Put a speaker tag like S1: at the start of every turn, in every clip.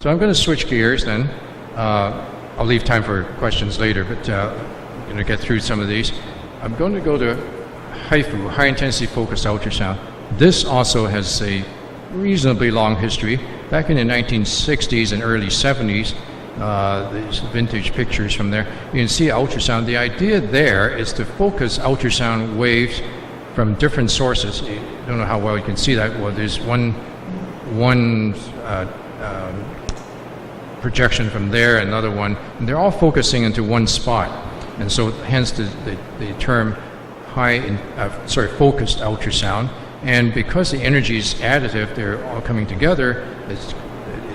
S1: So I'm going to switch gears then. I'll leave time for questions later, but I'm going to get through some of these. I'm going to go to HIFU, high intensity focused ultrasound. This also has a reasonably long history. Back in the 1960s and early 70s, these vintage pictures from there, you can see ultrasound. The idea there is to focus ultrasound waves from different sources. I don't know how well you can see that. Well, there's one projection from there, another one, and they're all focusing into one spot. And so hence the term focused ultrasound. And because the energy is additive, they're all coming together, it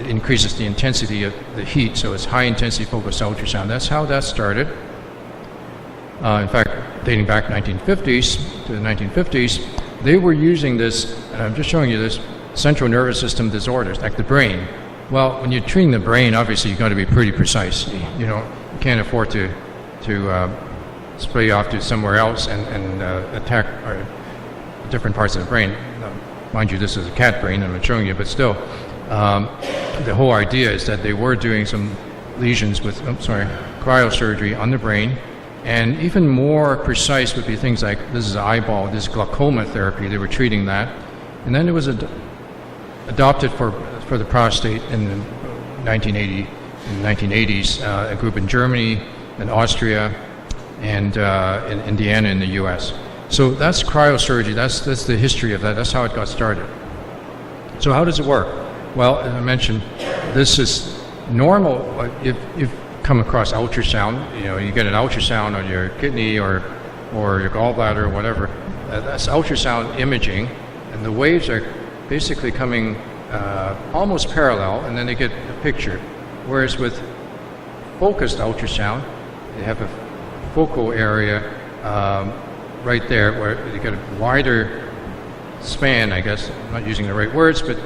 S1: increases the intensity of the heat, so it's high intensity focused ultrasound. That's how that started. In fact, dating back 1950s to the 1950s, they were using this, and I'm just showing you this, central nervous system disorders, like the brain. Well, when you're treating the brain, obviously you've got to be pretty precise. You can't afford to spray off to somewhere else and attack different parts of the brain. Mind you, this is a cat brain I'm showing you, but still, the whole idea is that they were doing some lesions with, cryosurgery on the brain, and even more precise would be things like, this is an eyeball, this is glaucoma therapy, they were treating that. And then it was adopted for the prostate in the 1980s, a group in Germany and Austria and in Indiana in the US. So that's cryosurgery, that's the history of that, that's how it got started. So how does it work? Well, as I mentioned, this is normal. If you've come across ultrasound, you get an ultrasound on your kidney or your gallbladder or whatever, that's ultrasound imaging, and the waves are basically coming almost parallel, and then they get a picture. Whereas with focused ultrasound, they have a focal area right there where you get a wider span, I guess. I'm not using the right words, but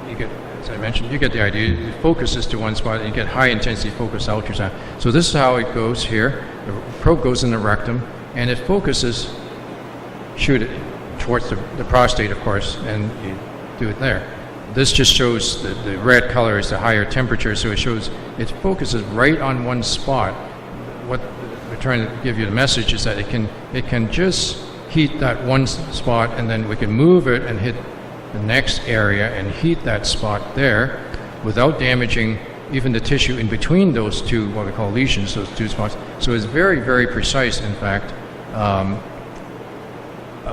S1: you get, as I mentioned, you get the idea. It focuses to one spot and you get high intensity focused ultrasound. So this is how it goes here. The probe goes in the rectum and it focuses, shoot it towards the prostate, of course, and you do it there. This just shows the red color is the higher temperature, so it focuses right on one spot. What we're trying to give you the message is that it can just heat that one spot, and then we can move it and hit the next area and heat that spot there without damaging even the tissue in between those two, what we call lesions, those two spots. So it's very, very precise, in fact,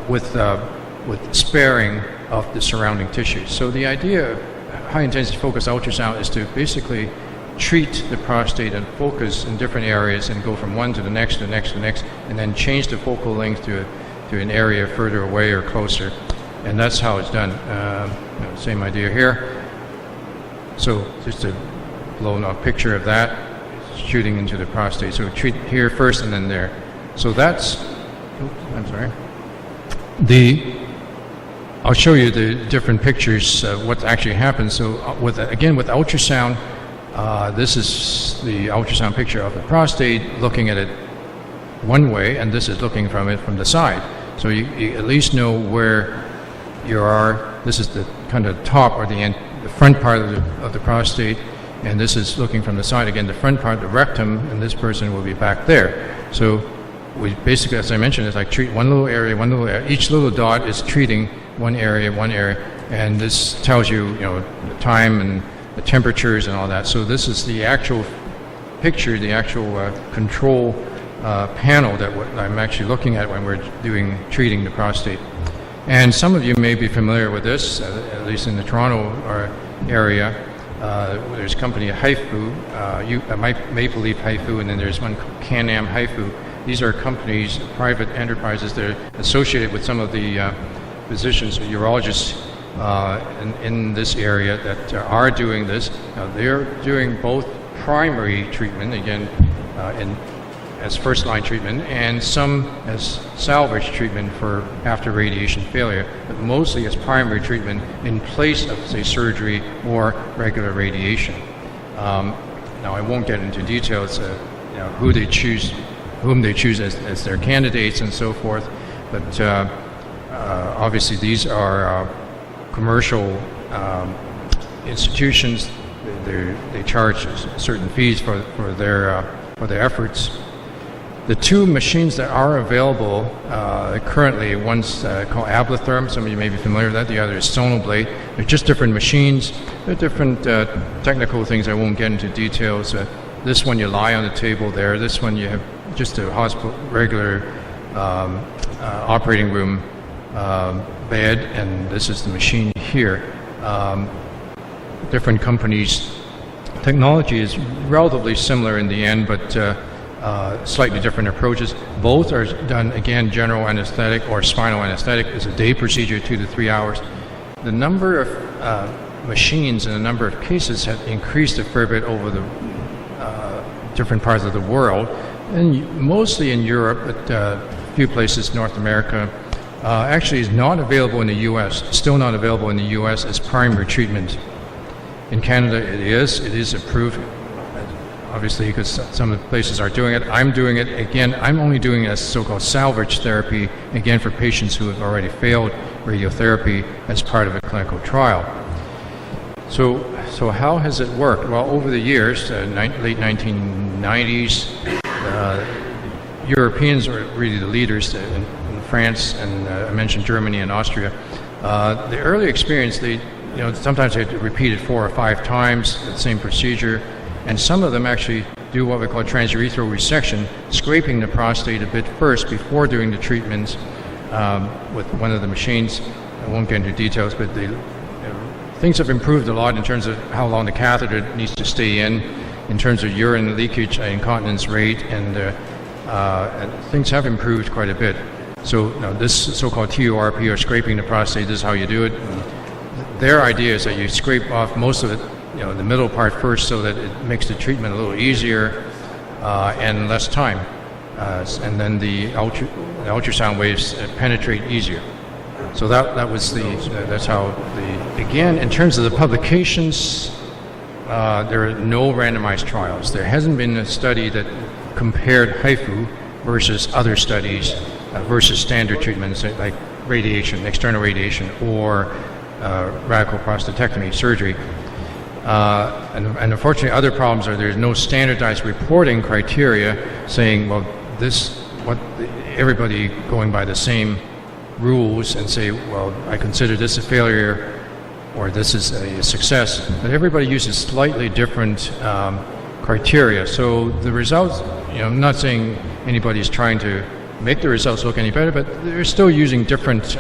S1: with sparing of the surrounding tissues. So the idea of high-intensity focused ultrasound is to basically treat the prostate and focus in different areas and go from one to the next, to the next, to the next, and then change the focal length to an area further away or closer. And that's how it's done. Same idea here. So just a blown-up picture of that, shooting into the prostate. So treat here first and then there. So that's, I'll show you the different pictures, what actually happens. So with ultrasound, this is the ultrasound picture of the prostate, looking at it one way, and this is looking from it from the side. So you at least know where you are. This is the kind of top or the front part of the prostate, and this is looking from the side again, the front part, the rectum, and this person will be back there. So we basically, as I mentioned, is like treat one little area, each little dot is treating one area, and this tells you, the time and the temperatures and all that. So this is the actual picture, the actual control panel that I'm actually looking at when we're treating the prostate. And some of you may be familiar with this, at least in the Toronto area. There's a company, HIFU, Maple Leaf HIFU, and then there's one called Can-Am HIFU. These are companies, private enterprises that are associated with some of the physicians, urologists in this area that are doing this. Now they're doing both primary treatment, again, as first-line treatment, and some as salvage treatment for after radiation failure, but mostly as primary treatment in place of, say, surgery or regular radiation. Now I won't get into details, whom they choose as their candidates and so forth, but obviously these are commercial institutions they charge certain fees for their efforts. The two machines that are available currently, one's called Ablatherm. Some of you may be familiar with that. The other is Sonoblade. They're just different machines. They're different technical things. I won't get into details. This one you lie on the table there. This one you have just a hospital regular operating room bed, and this is the machine here. Different companies. Technology is relatively similar in the end, but slightly different approaches. Both are done, again, general anesthetic or spinal anesthetic. It's a day procedure, 2 to 3 hours. The number of machines and the number of cases have increased a fair bit over the different parts of the world, and mostly in Europe, but a few places, North America. Actually is not available in the U.S., still not available in the U.S. as primary treatment. In Canada it is approved, obviously, because some of the places are doing it. I'm doing it, again, I'm only doing it as so-called salvage therapy, again for patients who have already failed radiotherapy as part of a clinical trial. So how has it worked? Well, over the years, late 1990s, Europeans were really the leaders in France, and I mentioned Germany and Austria. The early experience, sometimes they had to repeat it 4 or 5 times, the same procedure, and some of them actually do what we call transurethral resection, scraping the prostate a bit first before doing the treatments with one of the machines. I won't get into details, but things have improved a lot in terms of how long the catheter needs to stay in terms of urine leakage, incontinence rate, and things have improved quite a bit. So this so-called TURP, or scraping the prostate, this is how you do it. Their idea is that you scrape off most of it, the middle part first, so that it makes the treatment a little easier and less time. And then the ultrasound waves penetrate easier. So that's how they began. In terms of the publications, there are no randomized trials. There hasn't been a study that compared HIFU versus other studies versus standard treatments like radiation, external radiation, or radical prostatectomy surgery. And unfortunately, other problems are there's no standardized reporting criteria saying, well, everybody going by the same rules and say, well, I consider this a failure or this is a success. But everybody uses slightly different criteria. So the results, I'm not saying anybody's trying to make the results look any better, but they're still using different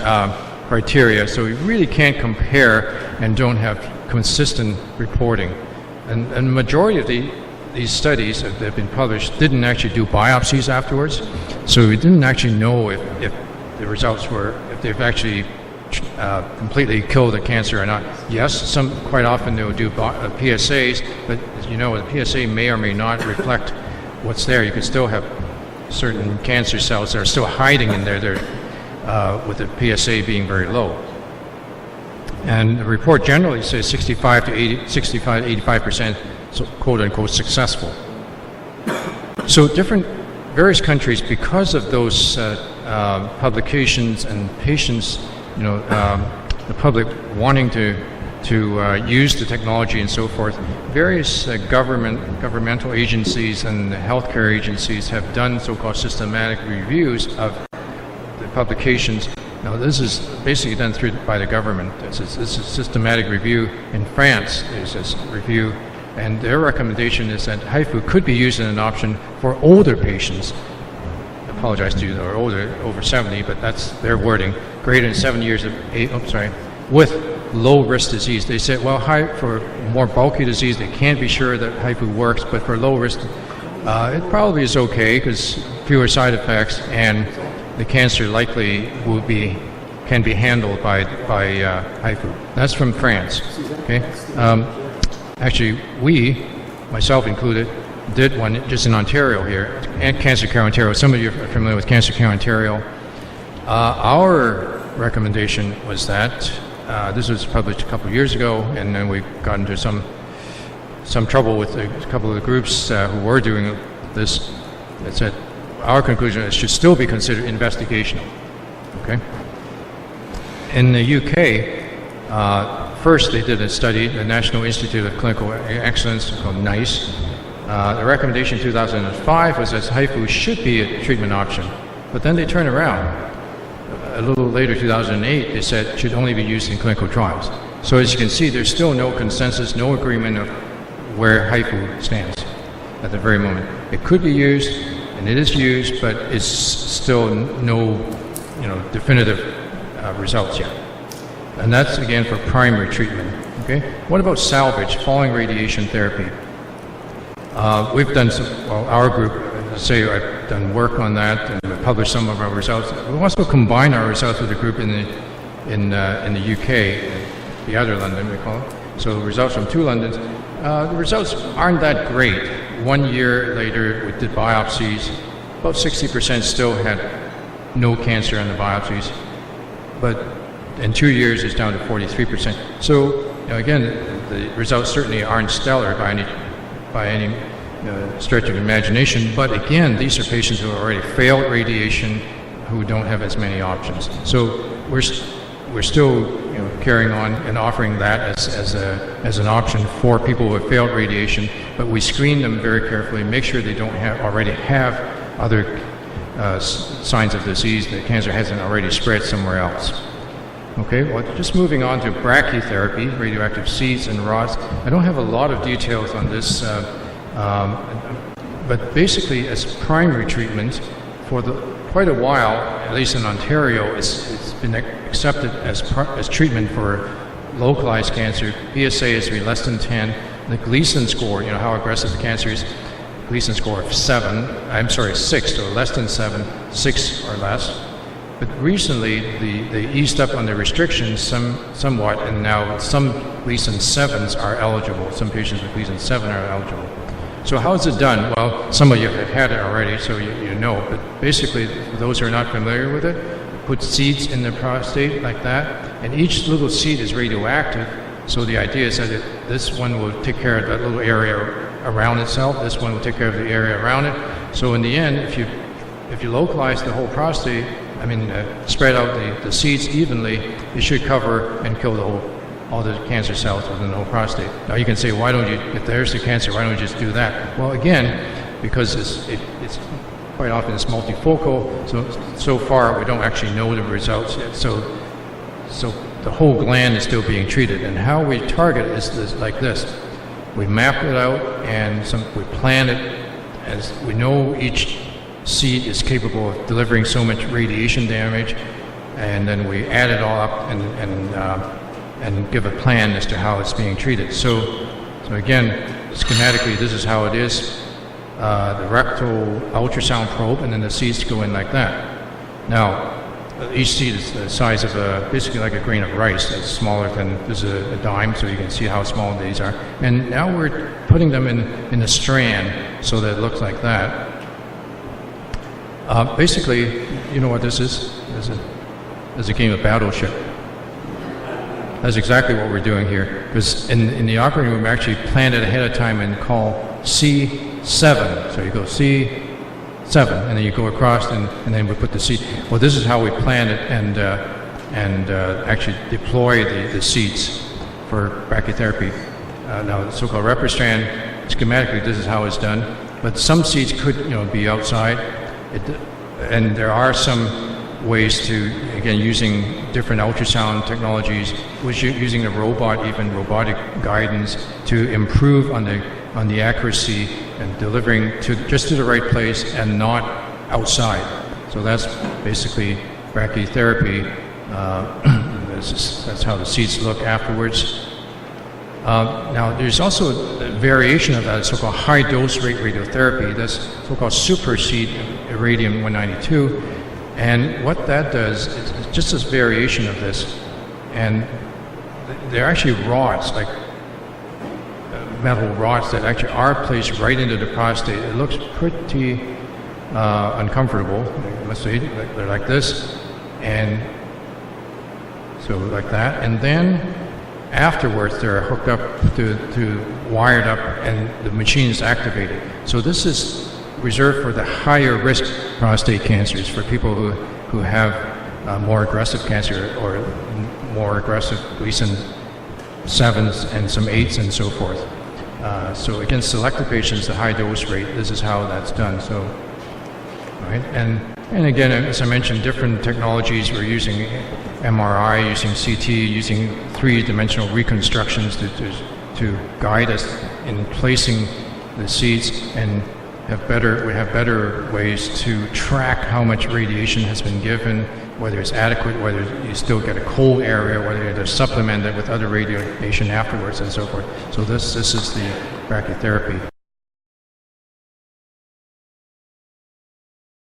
S1: criteria. So we really can't compare and don't have consistent reporting. And the majority of these studies that have been published didn't actually do biopsies afterwards. So we didn't actually know if the results were, if they've actually completely killed the cancer or not. Yes, quite often they'll do PSAs, but as you know, the PSA may or may not reflect what's there. You could still have certain cancer cells that are still hiding in there with the PSA being very low. And the report generally says 65 to 85%, so quote unquote successful. So various countries, because of those publications and patients, the public wanting to use the technology and so forth, various governmental agencies and healthcare agencies have done so-called systematic reviews of the publications. Now, this is basically done by the government. This is a systematic review. In France, there's this review, and their recommendation is that HIFU could be used as an option for older patients. I apologize to you that are older, over 70, but that's their wording. Greater than 7 years of age, with low-risk disease. They said, well, for more bulky disease, they can't be sure that HIFU works, but for low-risk, it probably is okay because fewer side effects, and the cancer likely can be handled by HIFU. That's from France. Okay. Actually, myself included, did one just in Ontario here, and Cancer Care Ontario. Some of you are familiar with Cancer Care Ontario. Our recommendation was that this was published a couple of years ago, and then we got into some trouble with a couple of the groups who were doing this. That said, our conclusion is it should still be considered investigational. Okay. In the UK, First, they did a study, the National Institute of Clinical Excellence, called NICE. The recommendation in 2005 was that HIFU should be a treatment option. But then they turned around. A little later, 2008, they said it should only be used in clinical trials. So as you can see, there's still no consensus, no agreement of where HIFU stands at the very moment. It could be used, and it is used, but it's still no definitive results yet. And that's, again, for primary treatment. Okay? What about salvage, following radiation therapy? We've done our group, I've done work on that, and we've published some of our results. We've also combined our results with a group in the UK, the other London, we call it. So results from 2 Londons. The results aren't that great. 1 year later, we did biopsies. About 60% still had no cancer on the biopsies, but in 2 years, it's down to 43%. So, again, the results certainly aren't stellar by any stretch of imagination. But again, these are patients who have already failed radiation, who don't have as many options. So we're still carrying on and offering that as an option for people who have failed radiation. But we screen them very carefully, make sure they don't already have other signs of disease, that cancer hasn't already spread somewhere else. Okay, well, just moving on to brachytherapy, radioactive seeds and rods. I don't have a lot of details on this, but basically as primary treatment for quite a while, at least in Ontario, it's been accepted as treatment for localized cancer. PSA is to be less than 10. The Gleason score, how aggressive the cancer is, Gleason score of 6, so less than 7, 6 or less. But recently, they eased up on the restrictions somewhat, and now some Gleason 7s are eligible. Some patients with Gleason 7 are eligible. So how is it done? Well, some of you have had it already, so you know. But basically, for those who are not familiar with it, put seeds in the prostate like that, and each little seed is radioactive. So the idea is that this one will take care of that little area around itself. This one will take care of the area around it. So in the end, if you localize the whole prostate, spread out the seeds evenly, it should cover and kill all the cancer cells within the whole prostate. Now you can say, why don't you, if there's the cancer, why don't you just do that? Well, again, because it's quite often it's multifocal, so far we don't actually know the results yet. So the whole gland is still being treated, and how we target it is like this. We map it out, and we plan it as we know each seed is capable of delivering so much radiation damage, and then we add it all up and give a plan as to how it's being treated. So again, schematically, this is how it is. The rectal ultrasound probe, and then the seeds go in like that. Now, each seed is the size of basically like a grain of rice. It's smaller than a dime, so you can see how small these are. And now we're putting them in a strand so that it looks like that. Basically, you know what this is? There's a game of Battleship. That's exactly what we're doing here. Because in the operating room, we actually planned it ahead of time and call C7. So you go C7, and then you go across, and then we put the seed. Well, this is how we plan it and actually deploy the seeds for brachytherapy. Now, the so-called reprostrand, schematically, this is how it's done. But some seeds could, be outside. And there are some ways to, again, using different ultrasound technologies, using a robot, even robotic guidance, to improve on the accuracy and delivering just to the right place and not outside. So that's basically brachytherapy. That's how the seeds look afterwards. Now, there's also a variation of that, so-called high-dose rate radiotherapy. That's so-called super-seed radium-192. And what that does is just this variation of this. And they're actually rods, like metal rods that actually are placed right into the prostate. It looks pretty uncomfortable, let's say. They're like this. And so like that. And then afterwards, they're hooked up wired up, and the machine is activated. So this is reserved for the higher risk prostate cancers, for people who have more aggressive cancer or more aggressive Gleason 7s and some 8s and so forth. So against selected patients, the high dose rate, this is how that's done. So, right, and again, as I mentioned, different technologies. We're using MRI, using CT, using three-dimensional reconstructions to guide us in placing the seats, and we have better ways to track how much radiation has been given, whether it's adequate, whether you still get a cold area, whether they're supplemented with other radiation afterwards, and so forth. So this is the brachytherapy.